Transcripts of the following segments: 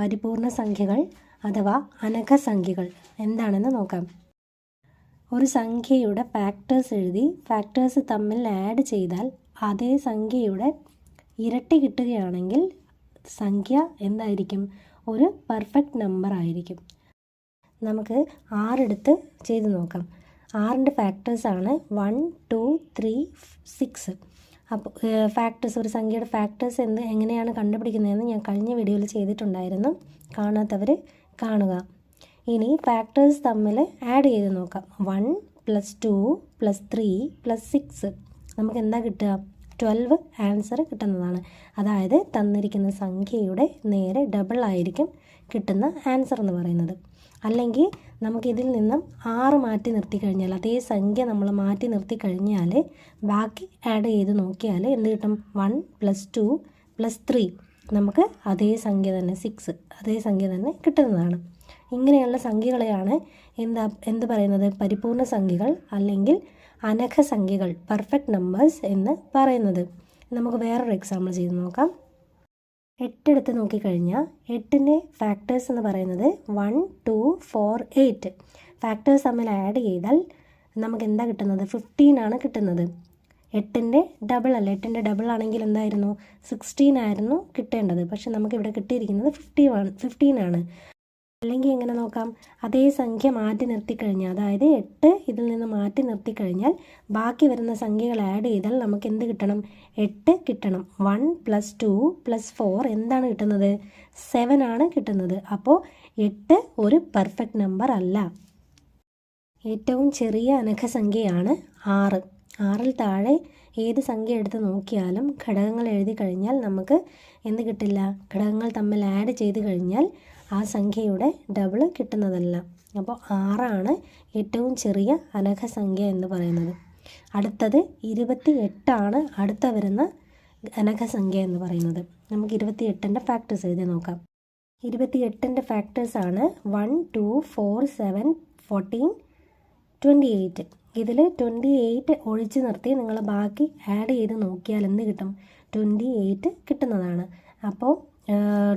പരിപൂർണ സംഖ്യകൾ അഥവാ അനഘസംഖ്യകൾ എന്താണെന്ന് നോക്കാം. ഒരു സംഖ്യയുടെ ഫാക്ടേഴ്സ് എഴുതി ഫാക്ടേഴ്സ് തമ്മിൽ ആഡ് ചെയ്താൽ അതേ സംഖ്യയുടെ ഇരട്ടി കിട്ടുകയാണെങ്കിൽ സംഖ്യ എന്തായിരിക്കും? ഒരു പെർഫെക്റ്റ് നമ്പർ ആയിരിക്കും. നമുക്ക് 6 എടുത്ത് ചെയ്ത് നോക്കാം. 6ൻ്റെ ഫാക്ടേഴ്സാണ് 1, 2, 3, 6. അപ്പോൾ ഫാക്ടേഴ്സ്, ഒരു സംഖ്യയുടെ ഫാക്ടേഴ്സ് എങ്ങനെയാണ് കണ്ടുപിടിക്കുന്നതെന്ന് ഞാൻ കഴിഞ്ഞ വീഡിയോയിൽ ചെയ്തിട്ടുണ്ടായിരുന്നു. കാണാത്തവർ കാണുക. ഇനി ഫാക്ടേഴ്സ് തമ്മിൽ ആഡ് ചെയ്ത് നോക്കാം. 1 + 2 + 3 + 6 നമുക്ക് എന്താ കിട്ടുക? 12 ആൻസർ കിട്ടുന്നതാണ്. അതായത് തന്നിരിക്കുന്ന സംഖ്യയുടെ നേരെ ഡബിൾ ആയിരിക്കും കിട്ടുന്ന ആൻസർ എന്ന് പറയുന്നത്. അല്ലെങ്കിൽ നമുക്കിതിൽ നിന്നും 6 മാറ്റി നിർത്തി കഴിഞ്ഞാൽ, അതേ സംഖ്യ നമ്മൾ മാറ്റി നിർത്തി കഴിഞ്ഞാൽ ബാക്കി ആഡ് ചെയ്ത് നോക്കിയാൽ എന്ത് കിട്ടും? 1 + 2 + 3 നമുക്ക് അതേ സംഖ്യ തന്നെ 6 അതേ സംഖ്യ തന്നെ കിട്ടുന്നതാണ്. ഇങ്ങനെയുള്ള സംഖ്യകളെയാണ് എന്ത് പറയുന്നത്? പരിപൂർണ സംഖ്യകൾ അല്ലെങ്കിൽ അനഘസംഖ്യകൾ, പെർഫെക്റ്റ് നമ്പേഴ്സ് എന്ന് പറയുന്നത്. നമുക്ക് വേറൊരു എക്സാമ്പിൾ ചെയ്ത് നോക്കാം. 8 എടുത്ത് നോക്കിക്കഴിഞ്ഞാൽ 8ൻ്റെ ഫാക്ടേഴ്സ് എന്ന് പറയുന്നത് 1, 2, 4, 8. ഫാക്ടേഴ്സ് തമ്മിൽ ആഡ് ചെയ്താൽ നമുക്ക് എന്താ കിട്ടുന്നത്? 15 ആണ് കിട്ടുന്നത്. 8ൻ്റെ ഡബിൾ അല്ല. 8ൻ്റെ ഡബിൾ ആണെങ്കിൽ എന്തായിരുന്നു? 16 ആയിരുന്നു കിട്ടേണ്ടത്. പക്ഷെ നമുക്കിവിടെ കിട്ടിയിരിക്കുന്നത് 15 ആണ്. അല്ലെങ്കിൽ എങ്ങനെ നോക്കാം? അതേ സംഖ്യ മാറ്റി നിർത്തിക്കഴിഞ്ഞാൽ, അതായത് 8 ഇതിൽ നിന്ന് മാറ്റി നിർത്തിക്കഴിഞ്ഞാൽ ബാക്കി വരുന്ന സംഖ്യകൾ ആഡ് ചെയ്താൽ നമുക്ക് എന്ത് കിട്ടണം? 8 കിട്ടണം. 1 + 2 + 4 എന്താണ് കിട്ടുന്നത്? 7 ആണ് കിട്ടുന്നത്. അപ്പോൾ 8 ഒരു പെർഫെക്റ്റ് നമ്പർ അല്ല. ഏറ്റവും ചെറിയ അനഘസംഖ്യയാണ് 6. 6ൽ താഴെ ഏത് സംഖ്യ എടുത്ത് നോക്കിയാലും ഘടകങ്ങൾ എഴുതി കഴിഞ്ഞാൽ നമുക്ക് എന്ത് കിട്ടില്ല? ഘടകങ്ങൾ തമ്മിൽ ആഡ് ചെയ്ത് കഴിഞ്ഞാൽ ആ സംഖ്യയുടെ ഡബിൾ കിട്ടുന്നതല്ല. അപ്പോൾ 6 ആണ് ഏറ്റവും ചെറിയ അനഘസംഖ്യ എന്ന് പറയുന്നത്. അടുത്തത് 28 ആണ് അടുത്ത വരുന്ന അനഘസംഖ്യ എന്ന് പറയുന്നത്. നമുക്ക് 28ൻ്റെ ഫാക്ടേഴ്സ് എഴുതി നോക്കാം. 28ൻ്റെ ഫാക്ടേഴ്സാണ് 1, 2, 4, 7, 14, 28. ഇതിൽ 28 ഒഴിച്ച് നിർത്തി നിങ്ങൾ ബാക്കി ആഡ് ചെയ്ത് നോക്കിയാൽ എന്ത് കിട്ടും? 28 കിട്ടുന്നതാണ്. അപ്പോൾ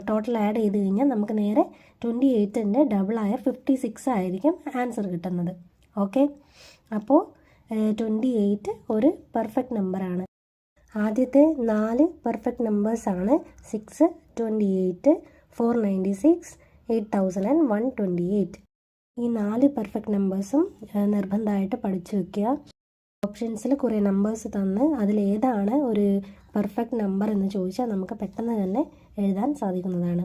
ടോട്ടൽ ആഡ് ചെയ്ത് കഴിഞ്ഞാൽ നമുക്ക് നേരെ 28ൻ്റെ ഡബിളായ 56 ആയിരിക്കും ആൻസർ കിട്ടുന്നത്. ഓക്കെ, അപ്പോൾ 28 ഒരു പെർഫെക്റ്റ് നമ്പറാണ്. ആദ്യത്തെ 4 പെർഫെക്റ്റ് നമ്പേഴ്സാണ് 6, 28, 496, 8128. ഈ 4 പെർഫെക്റ്റ് നമ്പേഴ്സും നിർബന്ധമായിട്ട് പഠിച്ചു വയ്ക്കുക. ഓപ്ഷൻസിൽ കുറേ നമ്പേഴ്സ് തന്ന് അതിലേതാണ് ഒരു പെർഫെക്റ്റ് നമ്പർ എന്ന് ചോദിച്ചാൽ നമുക്ക് പെട്ടെന്ന് തന്നെ എഴുതാൻ സാധിക്കുന്നതാണ്.